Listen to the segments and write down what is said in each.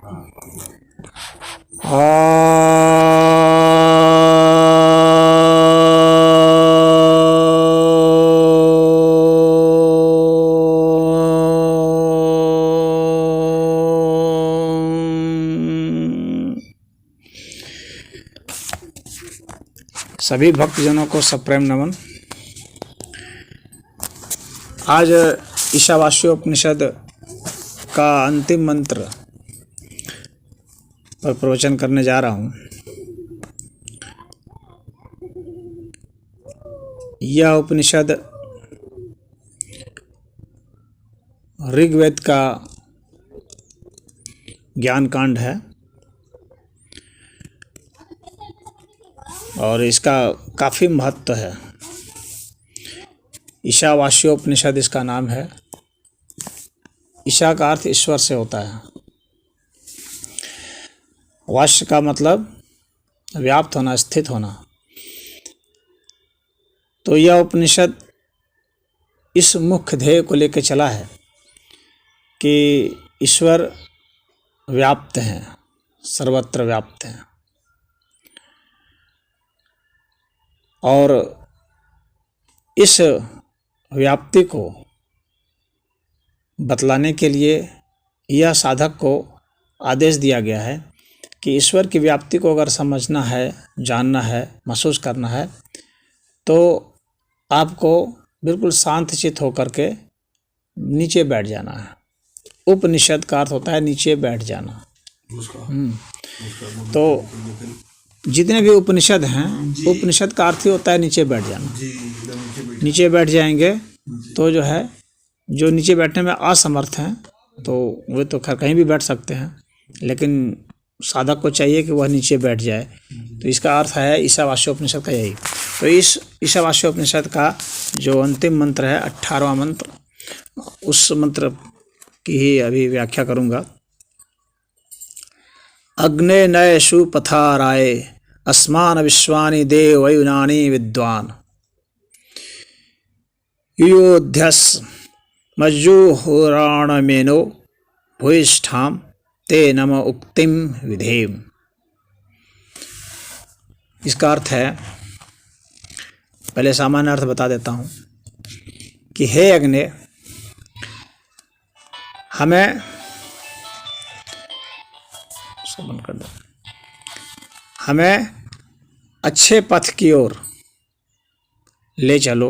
सभी भक्तजनों को सप्रेम नमन। आज ईशावास्योपनिषद का अंतिम मंत्र पर प्रवचन करने जा रहा हूँ। यह उपनिषद ऋग्वेद का ज्ञान कांड है और इसका काफ़ी महत्व है। ईशावास्योपनिषद इसका नाम है। ईशा का अर्थ ईश्वर से होता है। वास्य का मतलब व्याप्त होना, स्थित होना। तो यह उपनिषद इस मुख्य ध्येय को लेकर चला है कि ईश्वर व्याप्त हैं, सर्वत्र व्याप्त हैं। और इस व्याप्ति को बतलाने के लिए यह साधक को आदेश दिया गया है कि ईश्वर की व्याप्ति को अगर समझना है, जानना है, महसूस करना है तो आपको बिल्कुल शांतचित्त होकर के नीचे बैठ जाना है। उपनिषद का अर्थ होता है नीचे बैठ जाना। तो जितने भी उपनिषद हैं, उपनिषद का अर्थ ही होता है नीचे बैठ जाना। नीचे बैठ जाएंगे तो जो है, जो नीचे बैठने में असमर्थ हैं तो वे तो खैर कहीं भी बैठ सकते हैं, लेकिन साधक को चाहिए कि वह नीचे बैठ जाए। तो इसका अर्थ है ईशावास्योपनिषद का यही। तो इस ईशावास्योपनिषद का जो अंतिम मंत्र है, 18वां मंत्र, उस मंत्र की ही अभी व्याख्या करूँगा। अग्ने नयशु पथाराय अस्मान विश्वानि देवयुनानि विद्वान युयोध्यस मज्जुहुराणमेनो भूयिष्ठाम ते नम उक्तिम विधेम। इसका अर्थ है, पहले सामान्य अर्थ बता देता हूँ कि हे अग्नि, हमें बंद कर दो, हमें अच्छे पथ की ओर ले चलो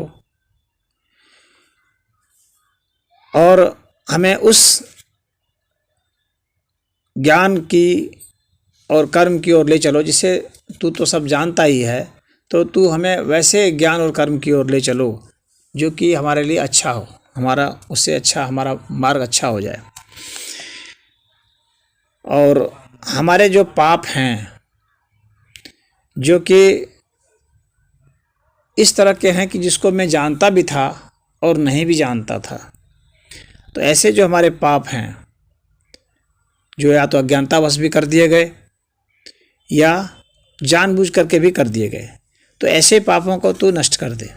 और हमें उस ज्ञान की और कर्म की ओर ले चलो जिसे तू तो सब जानता ही है। तो तू हमें वैसे ज्ञान और कर्म की ओर ले चलो जो कि हमारे लिए अच्छा हो, हमारा उससे अच्छा, हमारा मार्ग अच्छा हो जाए। और हमारे जो पाप हैं, जो कि इस तरह के हैं कि जिसको मैं जानता भी था और नहीं भी जानता था, तो ऐसे जो हमारे पाप हैं, जो या तो अज्ञानतावश भी कर दिए गए या जानबूझ करके भी कर दिए गए, तो ऐसे पापों को तू नष्ट कर दे।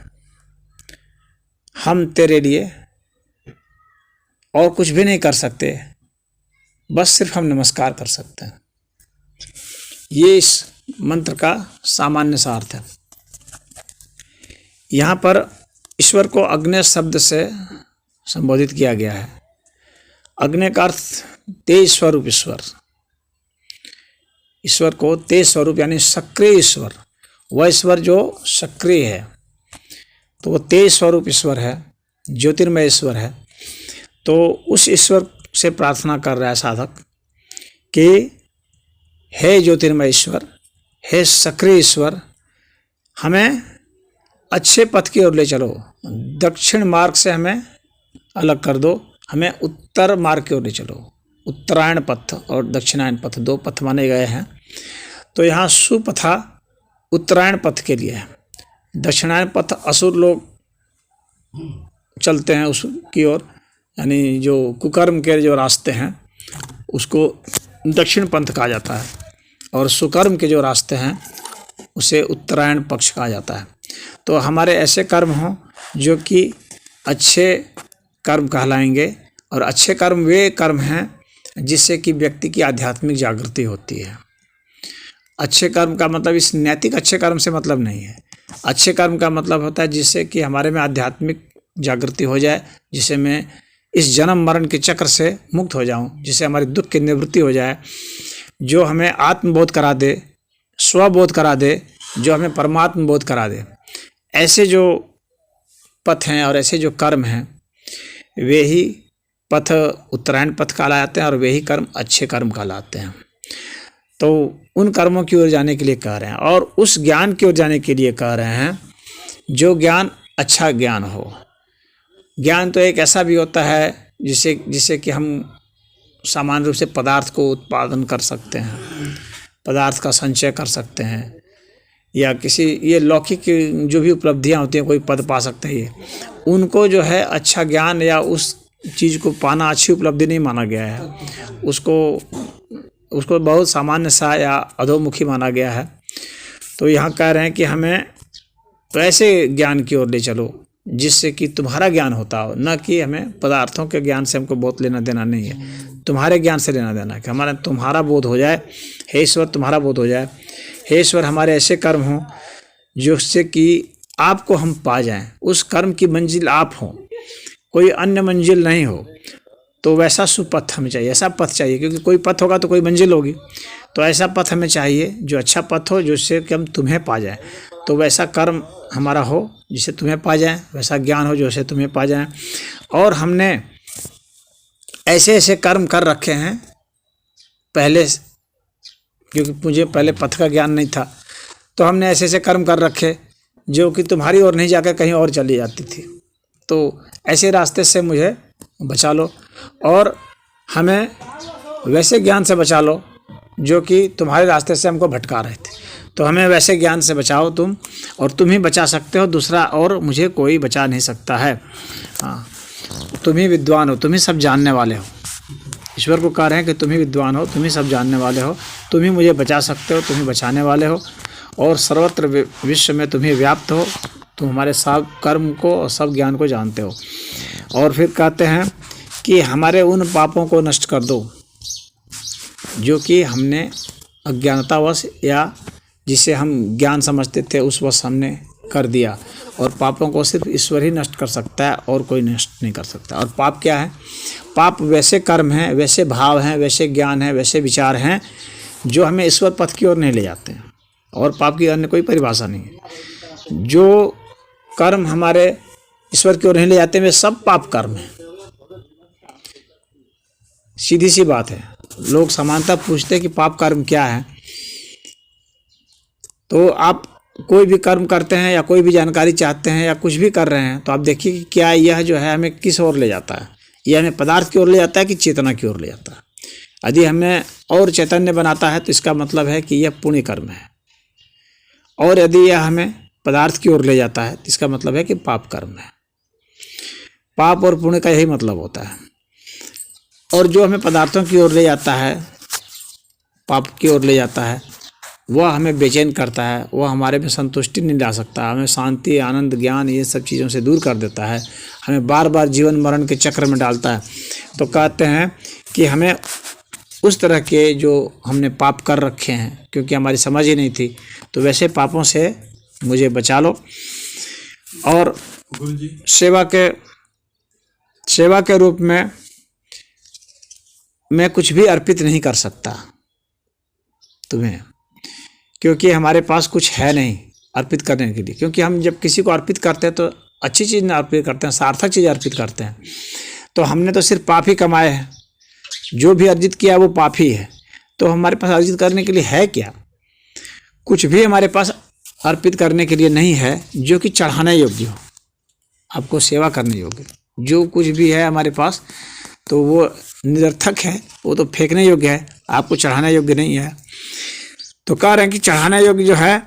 हम तेरे लिए और कुछ भी नहीं कर सकते, बस सिर्फ हम नमस्कार कर सकते हैं। ये इस मंत्र का सामान्य सा अर्थ है। यहाँ पर ईश्वर को अग्नि शब्द से संबोधित किया गया है। अग्नि का अर्थ तेज स्वरूप ईश्वर। ईश्वर को तेज स्वरूप यानी सक्रिय ईश्वर, वह ईश्वर जो सक्रिय है, तो वो तेज स्वरूप ईश्वर है, ज्योतिर्मय ईश्वर है। तो उस ईश्वर से प्रार्थना कर रहा है साधक कि हे ज्योतिर्मय ईश्वर, हे सक्रिय ईश्वर, हमें अच्छे पथ की ओर ले चलो। दक्षिण मार्ग से हमें अलग कर दो, हमें उत्तर मार्ग की ओर ले चलो। उत्तरायण पथ और दक्षिणायन पथ, दो पथ माने गए हैं। तो यहाँ सुपथा उत्तरायण पथ के लिए है। दक्षिणायन पथ असुर लोग चलते हैं उसकी ओर, यानी जो कुकर्म के जो रास्ते हैं उसको दक्षिण पंथ कहा जाता है, और सुकर्म के जो रास्ते हैं उसे उत्तरायण पक्ष कहा जाता है। तो हमारे ऐसे कर्म हों जो कि अच्छे कर्म कहलाएंगे, और अच्छे कर्म वे कर्म हैं जिससे कि व्यक्ति की आध्यात्मिक जागृति होती है। अच्छे कर्म का मतलब इस नैतिक अच्छे कर्म से मतलब नहीं है। अच्छे कर्म का मतलब होता है जिससे कि हमारे में आध्यात्मिक जागृति हो जाए, जिससे मैं इस जन्म मरण के चक्र से मुक्त हो जाऊं, जिससे हमारी दुख की निवृत्ति हो जाए, जो हमें आत्मबोध करा दे, स्वबोध करा दे, जो हमें परमात्म बोध करा दे। ऐसे जो पथ हैं और ऐसे जो कर्म हैं वे ही पथ उत्तरायण पथ कहलाते हैं और वे ही कर्म अच्छे कर्म कहलाते हैं। तो उन कर्मों की ओर जाने के लिए कह रहे हैं और उस ज्ञान की ओर जाने के लिए कह रहे हैं जो ज्ञान अच्छा ज्ञान हो। ज्ञान तो एक ऐसा भी होता है जिससे कि हम सामान्य रूप से पदार्थ को उत्पादन कर सकते हैं, पदार्थ का संचय कर सकते हैं, या किसी ये लौकिक जो भी उपलब्धियां होती हैं, कोई पद पा सकते हैं, ये उनको जो है अच्छा ज्ञान या उस चीज़ को पाना अच्छी उपलब्धि नहीं माना गया है। उसको बहुत सामान्य सा या अधोमुखी माना गया है। तो यहाँ कह रहे हैं कि हमें तो ऐसे ज्ञान की ओर ले चलो जिससे कि तुम्हारा ज्ञान होता हो, न कि हमें पदार्थों के ज्ञान से हमको बहुत लेना देना नहीं है, तुम्हारे ज्ञान से लेना देना कि हमारा तुम्हारा बोध हो जाए। हे ईश्वर तुम्हारा बोध हो जाए। हे ईश्वर हमारे ऐसे कर्म हों जिससे कि आपको हम पा जाएं, उस कर्म की मंजिल आप हों, कोई अन्य मंजिल नहीं हो। तो वैसा सुपथ हमें चाहिए, ऐसा पथ चाहिए, क्योंकि कोई पथ होगा तो कोई मंजिल होगी। तो ऐसा पथ हमें चाहिए जो अच्छा पथ हो, जिससे कि हम तुम्हें पा जाएं। तो वैसा कर्म हमारा हो जिससे तुम्हें पा जाएं, वैसा ज्ञान हो जिससे तुम्हें पा जाएं। और हमने ऐसे ऐसे कर्म कर रखे हैं पहले, क्योंकि मुझे पहले पथ का ज्ञान नहीं था, तो हमने ऐसे ऐसे कर्म कर रखे जो कि तुम्हारी ओर नहीं जाकर कहीं और चली जाती थी। तो ऐसे रास्ते से मुझे बचा लो और हमें वैसे ज्ञान से बचा लो जो कि तुम्हारे रास्ते से हमको भटका रहे थे। तो हमें वैसे ज्ञान से बचाओ तुम, और तुम ही बचा सकते हो, दूसरा और मुझे कोई बचा नहीं सकता है। हाँ, तुम ही विद्वान हो, तुम ही सब जानने वाले हो। ईश्वर को कह रहे हैं कि तुम ही विद्वान हो, तुम ही सब जानने वाले हो, तुम ही मुझे बचा सकते हो, तुम ही बचाने वाले हो, और सर्वत्र विश्व में तुम ही व्याप्त हो, तुम हमारे सब कर्म को और सब ज्ञान को जानते हो। और फिर कहते हैं कि हमारे उन पापों को नष्ट कर दो जो कि हमने अज्ञानतावश या जिसे हम ज्ञान समझते थे उस वश हमने कर दिया। और पापों को सिर्फ ईश्वर ही नष्ट कर सकता है और कोई नष्ट नहीं कर सकता। और पाप क्या है? पाप वैसे कर्म हैं, वैसे भाव हैं, वैसे ज्ञान हैं, वैसे विचार हैं जो हमें ईश्वर पथ की ओर नहीं ले जाते हैं। और पाप की अन्य कोई परिभाषा नहीं है। जो कर्म हमारे ईश्वर की ओर नहीं ले जाते वे सब पाप कर्म हैं। सीधी सी बात है। लोग समानता पूछते हैं कि पाप कर्म क्या है, तो आप कोई भी कर्म करते हैं या कोई भी जानकारी चाहते हैं या कुछ भी कर रहे हैं तो आप देखिए कि क्या यह जो है हमें किस ओर ले जाता है। यह हमें पदार्थ की ओर ले जाता है कि चेतना की ओर ले जाता है। यदि हमें और चैतन्य बनाता है तो इसका मतलब है कि यह पुण्य कर्म है, और यदि यह हमें पदार्थ की ओर ले जाता है तो इसका मतलब है कि पाप कर्म है। पाप और पुण्य का यही मतलब होता है। और जो हमें पदार्थों की ओर ले जाता है, पाप की ओर ले जाता है, वह हमें बेचैन करता है, वह हमारे में संतुष्टि नहीं ला सकता, हमें शांति, आनंद, ज्ञान ये सब चीज़ों से दूर कर देता है, हमें बार बार जीवन मरण के चक्र में डालता है। तो कहते हैं कि हमें उस तरह के जो हमने पाप कर रखे हैं, क्योंकि हमारी समझ ही नहीं थी, तो वैसे पापों से मुझे बचा लो। और सेवा के रूप में मैं कुछ भी अर्पित नहीं कर सकता तुम्हें, क्योंकि हमारे पास कुछ है नहीं अर्पित करने के लिए। क्योंकि हम जब किसी को अर्पित करते हैं तो अच्छी चीज़ ना अर्पित करते हैं, सार्थक चीज़ अर्पित करते हैं। तो हमने तो सिर्फ पाप ही कमाए हैं, जो भी अर्जित किया वो पाप ही है। तो हमारे पास अर्जित करने के लिए है क्या? कुछ भी हमारे पास अर्पित करने के लिए नहीं है जो कि चढ़ाने योग्य हो, आपको सेवा करने योग्य। जो कुछ भी है हमारे पास तो वो निरर्थक है, वो तो फेंकने योग्य है, आपको चढ़ाने योग्य नहीं है। तो कह रहे हैं कि चढ़ाने योग्य जो है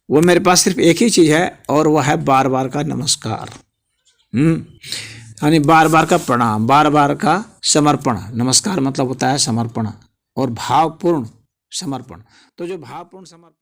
वो मेरे पास सिर्फ एक ही चीज़ है, और वह है बार बार का नमस्कार। यानी बार बार का प्रणाम, बार बार का समर्पण। नमस्कार मतलब होता है समर्पण और भावपूर्ण समर्पण। तो जो भावपूर्ण समर्पण